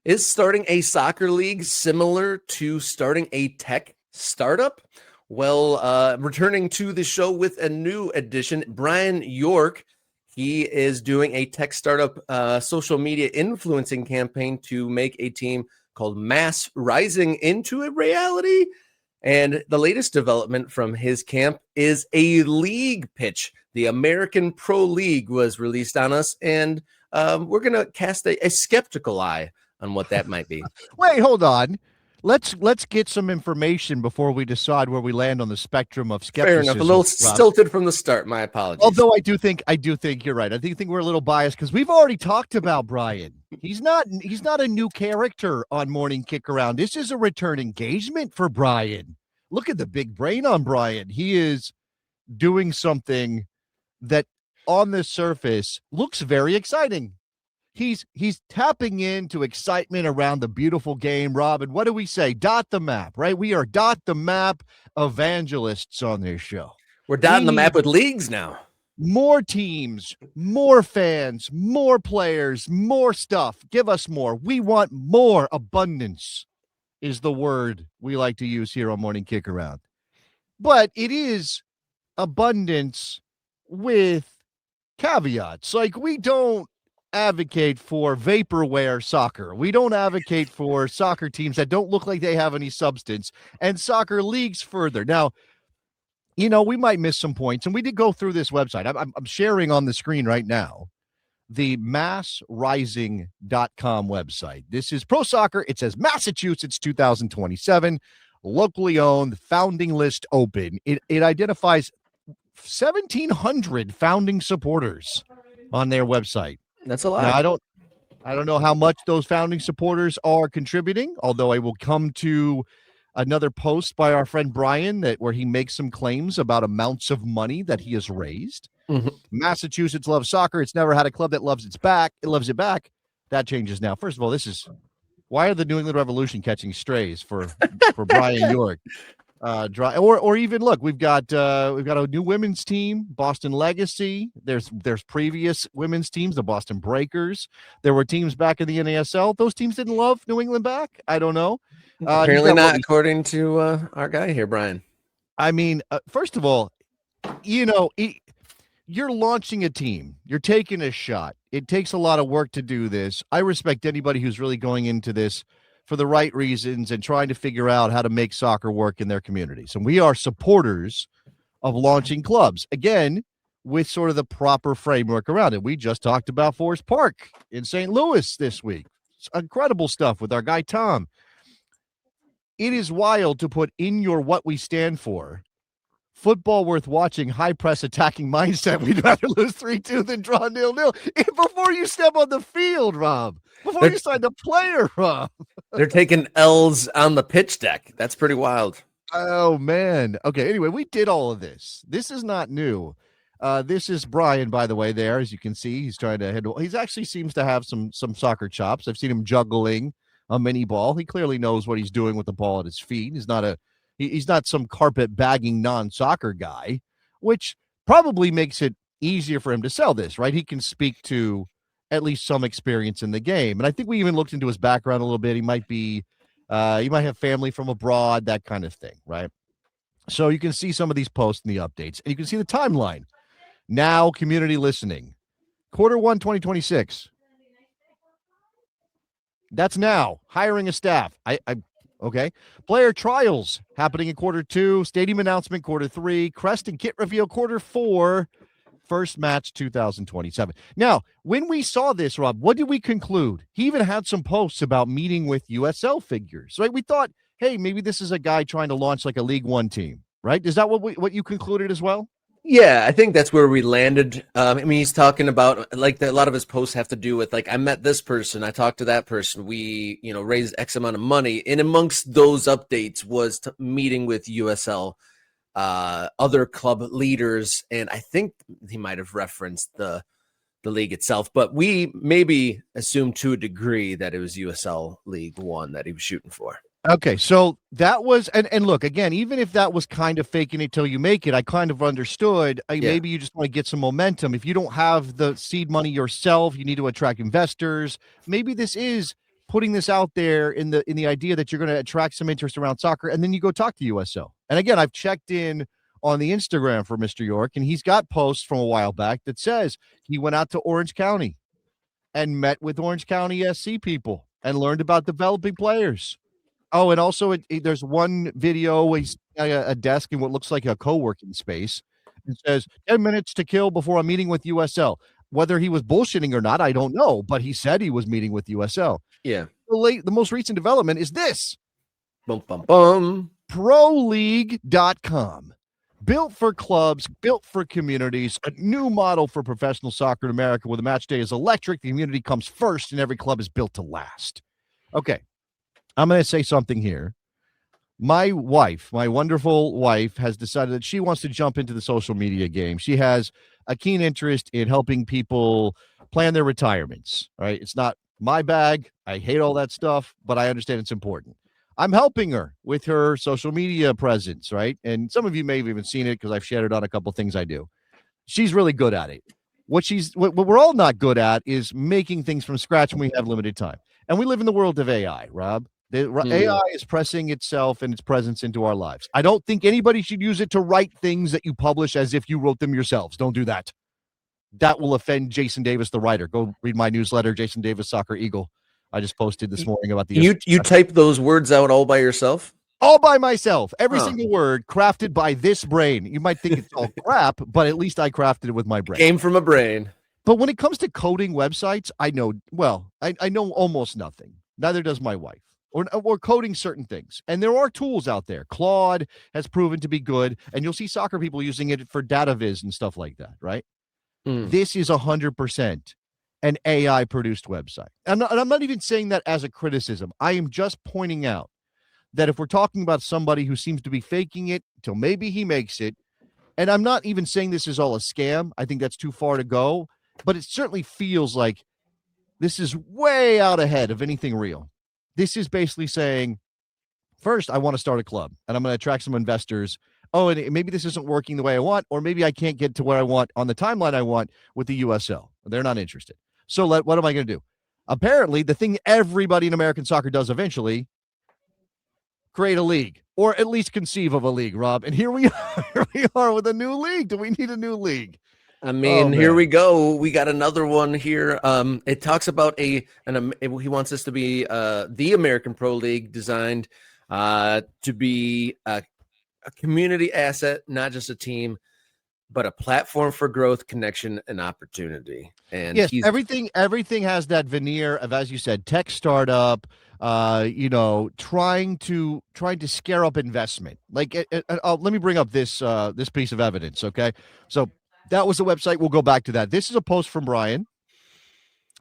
Is starting a soccer league similar to starting a tech startup? Well, returning to the show with a new addition, Brian York. He is doing a tech startup social media influencing campaign to make a team called Mass Rising into a reality. And the latest development from his camp is a league pitch. The American Pro League was released on us, and we're going to cast a skeptical eye on what that might be. Wait, hold on. Let's get some information before we decide where we land on the spectrum of skepticism. Fair enough. A little stilted from the start. My apologies. Although I do think you're right. I think we're a little biased because we've already talked about Brian. He's not a new character on Morning Kickaround. This is a return engagement for Brian. Look at the big brain on Brian. He is doing something that on the surface looks very exciting. He's tapping into excitement around the beautiful game, Rob. And what do we say? Dot the map, right? We are dot the map evangelists on this show. We're dotting the map with leagues now. More teams, more fans, more players, more stuff. Give us more. We want more. Abundance is the word we like to use here on Morning Kickaround. But it is abundance with caveats. Like, we don't advocate for vaporware soccer. We don't advocate for soccer teams that don't look like they have any substance, and soccer leagues further. Now, we might miss some points, and we did go through this website. I'm sharing on the screen right now the massrising.com website. This is pro soccer. It says Massachusetts 2027, locally owned, founding list open. It identifies 1,700 founding supporters on their website. That's a lot. Now, I don't know how much those founding supporters are contributing, although I will come to another post by our friend Brian where he makes some claims about amounts of money that he has raised. Mm-hmm. Massachusetts loves soccer. It's never had a club that loves it back. That changes now. First of all, why are the New England Revolution catching strays for Brian York? Or even look, we've got a new women's team, Boston Legacy. There's previous women's teams, the Boston Breakers. There were teams back in the NASL. Those teams didn't love New England back. I don't know. Apparently not, according to our guy here, Brian. I mean, first of all, you're launching a team. You're taking a shot. It takes a lot of work to do this. I respect anybody who's really going into this for the right reasons and trying to figure out how to make soccer work in their communities. And we are supporters of launching clubs, again, with sort of the proper framework around it. We just talked about Forest Park in St. Louis this week. It's incredible stuff with our guy, Tom. It is wild to put in your what we stand for, football worth watching, high press attacking mindset. We'd rather lose 3-2 than draw 0-0 before you step on the field, Rob. Before you sign the player, Rob. They're taking L's on the pitch deck. That's pretty wild. Oh, man. Okay, anyway, we did all of this. This is not new. This is Brian, by the way, there. As you can see, he's trying to handle. He actually seems to have some soccer chops. I've seen him juggling a mini ball. He clearly knows what he's doing with the ball at his feet. He's not some carpet bagging non-soccer guy, which probably makes it easier for him to sell this, right? He can speak to at least some experience in the game. And I think we even looked into his background a little bit. He might have family from abroad, that kind of thing, right? So you can see some of these posts and the updates, and you can see the timeline. Now, community listening. Q1 2026. That's now. Hiring a staff. Okay. Player trials happening in Q2. Stadium announcement Q3. Crest and kit reveal Q4. First match 2027. Now, when we saw this, Rob, what did we conclude? He even had some posts about meeting with USL figures. Right? We thought, hey, maybe this is a guy trying to launch like a League One team. Right? Is that what you concluded as well? Yeah, I think that's where we landed. I mean, he's talking about a lot of his posts have to do with I met this person, I talked to that person, we raised X amount of money, and amongst those updates was meeting with USL, other club leaders, and I think he might have referenced the league itself, but we maybe assumed to a degree that it was USL League One that he was shooting for. Okay, so that was, and look, again, even if that was kind of faking it till you make it, I kind of understood. Maybe you just want to get some momentum. If you don't have the seed money yourself, you need to attract investors. Maybe this is putting this out there in the idea that you're going to attract some interest around soccer, and then you go talk to USO. And again, I've checked in on the Instagram for Mr. York, and he's got posts from a while back that says he went out to Orange County and met with Orange County SC people and learned about developing players. Oh, and also there's one video where he's at a desk in what looks like a co-working space and says 10 minutes to kill before a meeting with USL. Whether he was bullshitting or not, I don't know, but he said he was meeting with USL. Yeah. The most recent development is this. Bum, bum, bum. ProLeague.com. Built for clubs, built for communities, a new model for professional soccer in America where the match day is electric, the community comes first, and every club is built to last. Okay, I'm going to say something here. My wife, my wonderful wife, has decided that she wants to jump into the social media game. She has a keen interest in helping people plan their retirements, right? It's not my bag. I hate all that stuff, but I understand it's important. I'm helping her with her social media presence, right? And some of you may have even seen it because I've shared it on a couple things I do. She's really good at it. What we're all not good at is making things from scratch when we have limited time. And we live in the world of AI, Rob. AI is pressing itself and its presence into our lives. I don't think anybody should use it to write things that you publish as if you wrote them yourselves. Don't do that. That will offend Jason Davis, the writer. Go read my newsletter, Jason Davis, Soccer Eagle. I just posted this morning about the... You type those words out all by yourself? All by myself. Every single word crafted by this brain. You might think it's all crap, but at least I crafted it with my brain. Came from a brain. But when it comes to coding websites, I know almost nothing. Neither does my wife. Or coding certain things. And there are tools out there. Claude has proven to be good, and you'll see soccer people using it for data viz and stuff like that, right? This is 100% an AI-produced website. And I'm not even saying that as a criticism. I am just pointing out that if we're talking about somebody who seems to be faking it till maybe he makes it, and I'm not even saying this is all a scam. I think that's too far to go, but it certainly feels like this is way out ahead of anything real. This is basically saying, first, I want to start a club, and I'm going to attract some investors. Oh, and maybe this isn't working the way I want, or maybe I can't get to where I want on the timeline I want with the USL. They're not interested. So what am I going to do? Apparently, the thing everybody in American soccer does eventually, create a league, or at least conceive of a league, Rob. And here we are. Here we are with a new league. Do we need a new league? I mean, here we go. We got another one here. It talks about he wants this to be the American Pro League, designed to be a community asset, not just a team, but a platform for growth, connection, and opportunity. And yes, everything has that veneer of, as you said, tech startup. Trying to scare up investment. Like, let me bring up this piece of evidence. Okay, so that was the website. We'll go back to that. This is a post from Brian,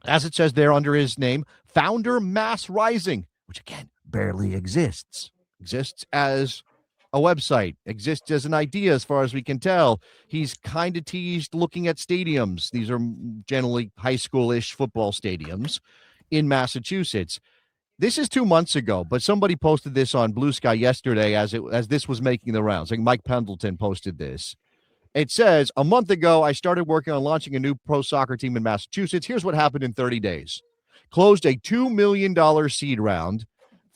as it says there under his name, Founder Mass Rising, which again barely exists as a website, exists as an idea as far as we can tell. He's kind of teased looking at stadiums. These are generally high school-ish football stadiums in Massachusetts. This is 2 months ago, but somebody posted this on Blue Sky yesterday as this was making the rounds. Like Mike Pendleton posted this. It says, a month ago, I started working on launching a new pro soccer team in Massachusetts. Here's what happened in 30 days. Closed a $2 million seed round,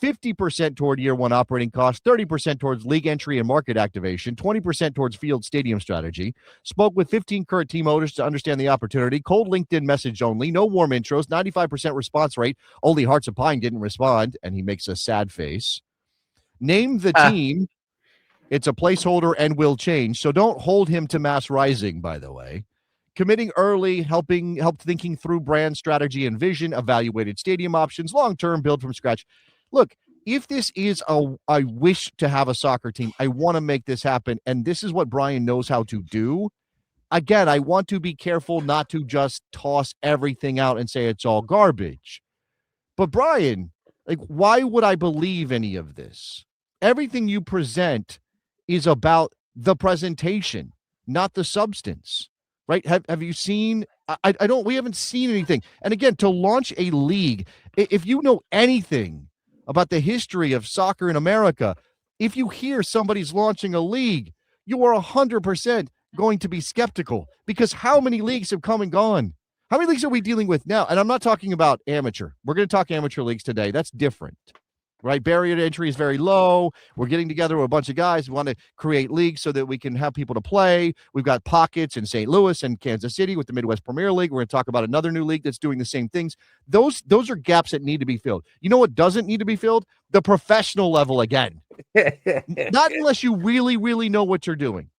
50% toward year one operating costs, 30% towards league entry and market activation, 20% towards field stadium strategy. Spoke with 15 current team owners to understand the opportunity. Cold LinkedIn message only, no warm intros, 95% response rate. Only Hearts of Pine didn't respond, and he makes a sad face. Name the team. It's a placeholder and will change, so don't hold him to Mass Rising, by the way. Committing early, helped thinking through brand strategy and vision, evaluated stadium options, long-term, build from scratch. Look, if this is I wish to have a soccer team, I want to make this happen, and this is what Brian knows how to do. Again, I want to be careful not to just toss everything out and say it's all garbage. But Brian, like, why would I believe any of this? Everything you present is about the presentation, not the substance, right? Have you seen? We haven't seen anything. And again, to launch a league, if you know anything about the history of soccer in America, if you hear somebody's launching a league, you are 100% going to be skeptical, because how many leagues have come and gone? How many leagues are we dealing with now? And I'm not talking about amateur. We're going to talk amateur leagues today. That's different, right? Barrier to entry is very low. We're getting together with a bunch of guys. We want to create leagues so that we can have people to play. We've got pockets in St. Louis and Kansas City with the Midwest Premier League. We're going to talk about another new league that's doing the same things. Those are gaps that need to be filled. You know what doesn't need to be filled? The professional level again. Not unless you really, really know what you're doing.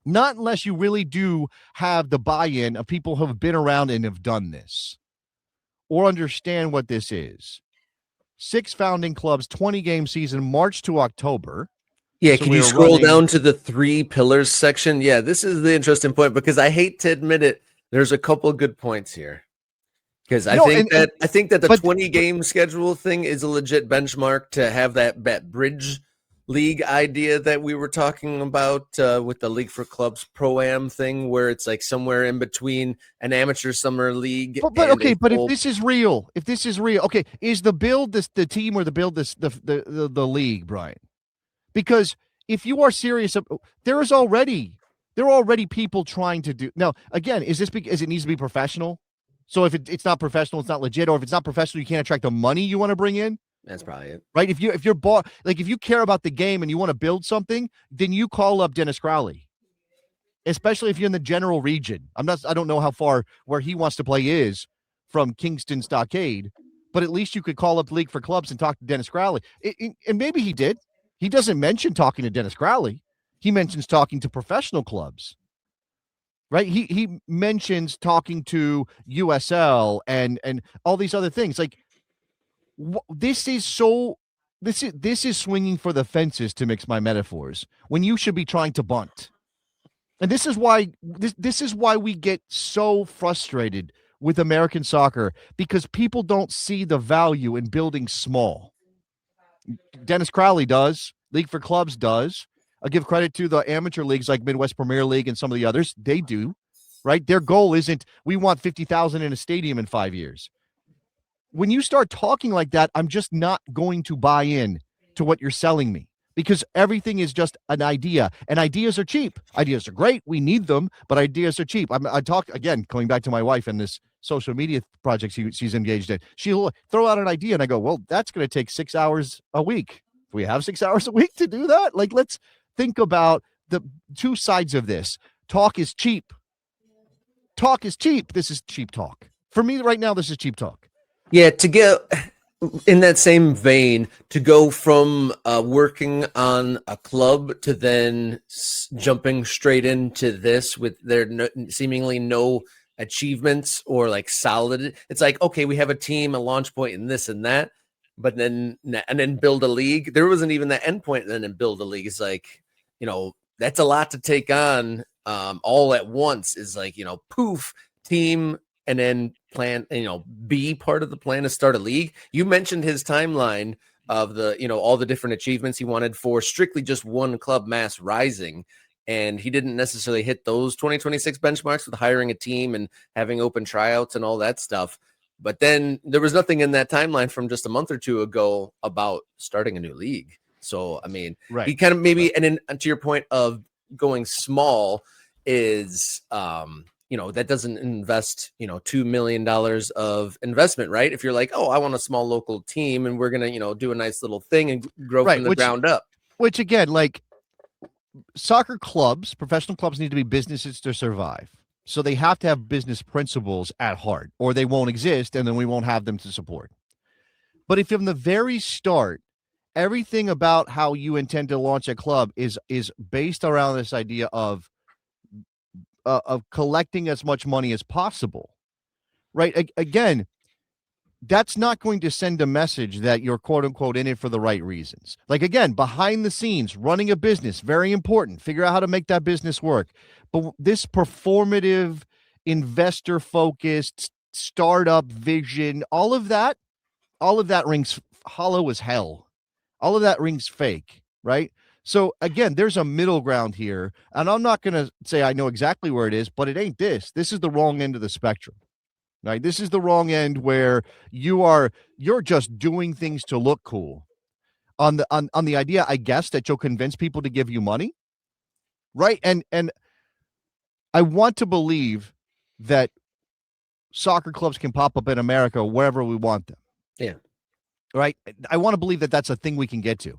Not unless you really do have the buy-in of people who have been around and have done this or understand what this is. 6 founding clubs, 20-game season, March to October. Yeah, so can you scroll down to the 3 pillars section? Yeah, this is the interesting point because I hate to admit it, there's a couple of good points here. Because I think that the 20-game schedule thing is a legit benchmark to have that bridge league idea that we were talking about with the League for Clubs Pro-Am thing, where it's like somewhere in between an amateur summer league. But if this is real, okay, is the build the team or the build the league, Brian? Because if you are serious, there are already people trying to do. Now, again, is this because it needs to be professional? So if it's not professional, it's not legit, or if it's not professional, you can't attract the money you want to bring in. That's probably it, right? If you're bought, like if you care about the game and you want to build something, then you call up Dennis Crowley, especially if you're in the general region. I don't know how far where he wants to play is from Kingston Stockade, but at least you could call up League for Clubs and talk to Dennis Crowley. And maybe he did. He doesn't mention talking to Dennis Crowley. He mentions talking to professional clubs. Right? He mentions talking to USL and all these other things. Like, this is swinging for the fences, to mix my metaphors, when you should be trying to bunt. And this is why we get so frustrated with American soccer, because people don't see the value in building small. Dennis Crowley does. League for Clubs does. I give credit to the amateur leagues like Midwest Premier League and some of the others. They do, right? Their goal isn't we want 50,000 in a stadium in 5 years. When you start talking like that, I'm just not going to buy in to what you're selling me, because everything is just an idea, and ideas are cheap. Ideas are great. We need them, but ideas are cheap. I talk again, going back to my wife and this social media project she's engaged in. She'll throw out an idea and I go, well, that's going to take 6 hours a week. Do we have 6 hours a week to do that? Like, let's think about the 2 sides of this. Talk is cheap. Talk is cheap. This is cheap talk. For me right now, this is cheap talk. Yeah, to get in that same vein, to go from working on a club to then jumping straight into this with their seemingly no achievements or like solid. It's like, okay, we have a team, a launch point, and this and that, but then build a league. There wasn't even that end point. And then build a league. It's like, that's a lot to take on all at once. Is like, poof, team. And then plan, be part of the plan to start a league. You mentioned his timeline of the, all the different achievements he wanted for strictly just one club, Mass Rising. And he didn't necessarily hit those 2026 benchmarks with hiring a team and having open tryouts and all that stuff. But then there was nothing in that timeline from just a month or 2 ago about starting a new league. So, I mean, right. He kind of maybe, and then to your point of going small is, that doesn't invest, $2 million of investment, right? If you're like, oh, I want a small local team and we're going to, do a nice little thing and grow from the ground up. Which again, like soccer clubs, professional clubs need to be businesses to survive. So they have to have business principles at heart or they won't exist and then we won't have them to support. But if from the very start, everything about how you intend to launch a club is based around this idea of collecting as much money as possible, right? Again, that's not going to send a message that you're quote unquote in it for the right reasons. Like, again, behind the scenes, running a business, very important. Figure out how to make that business work. But this performative, investor focused startup vision, all of that rings hollow as hell. All of that rings fake, right? So again, there's a middle ground here, and I'm not going to say I know exactly where it is, but it ain't this. This is the wrong end of the spectrum, right? This is the wrong end where you're just doing things to look cool on the idea, I guess, that you'll convince people to give you money, right? And I want to believe that soccer clubs can pop up in America wherever we want them. Yeah. Right. I want to believe that that's a thing we can get to.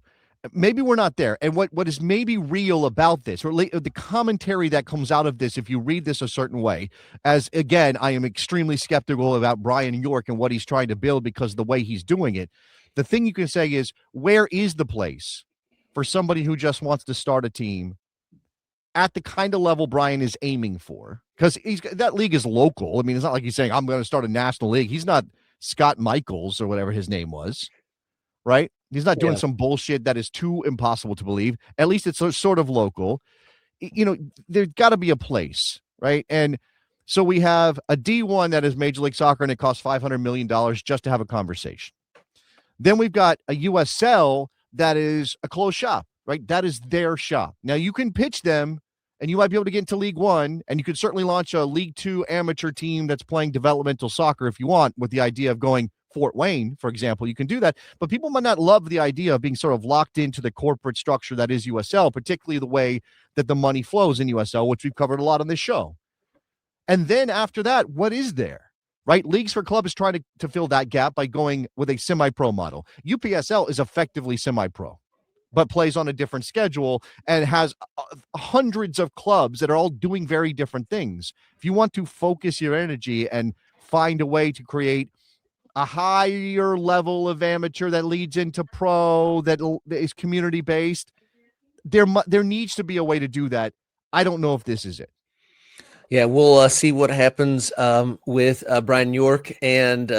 Maybe we're not there. And what is maybe real about this, or the commentary that comes out of this, if you read this a certain way, as again, I am extremely skeptical about Brian York and what he's trying to build because of the way he's doing it. The thing you can say is, where is the place for somebody who just wants to start a team at the kind of level Brian is aiming for? Because that league is local. I mean, it's not like he's saying, I'm going to start a national league. He's not Scott Michaels or whatever his name was, right? He's not doing some bullshit that is too impossible to believe. At least it's sort of local. You know, there's got to be a place, right? And so we have a D1 that is Major League Soccer, and it costs $500 million just to have a conversation. Then we've got a USL that is a closed shop, right? That is their shop. Now, you can pitch them, and you might be able to get into League One, and you could certainly launch a League Two amateur team that's playing developmental soccer if you want, with the idea of going Fort Wayne, for example. You can do that, but people might not love the idea of being sort of locked into the corporate structure that is USL, particularly the way that the money flows in USL, which we've covered a lot on this show. And then after that, what is there, right? Leagues for Club is trying to fill that gap by going with a semi-pro model. UPSL is effectively semi-pro, but plays on a different schedule and has hundreds of clubs that are all doing very different things. If you want to focus your energy and find a way to create a higher level of amateur that leads into pro, that is community-based, there needs to be a way to do that. I don't know if this is it. Yeah, we'll see what happens with Brian York and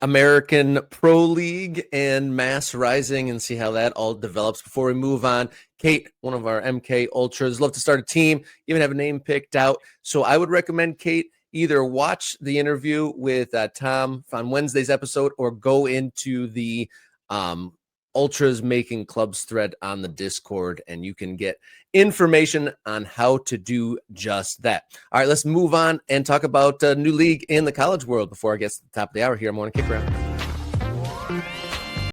American Pro League and Mass Rising, and see how that all develops. Before we move on, Kate, one of our MK Ultras, love to start a team, even have a name picked out. So I would recommend, Kate, either watch the interview with Tom on Wednesday's episode or go into the Ultras Making Clubs thread on the Discord, and you can get information on how to do just that. All right, let's move on and talk about a new league in the college world before I get to the top of the hour here on Morning Kickaround.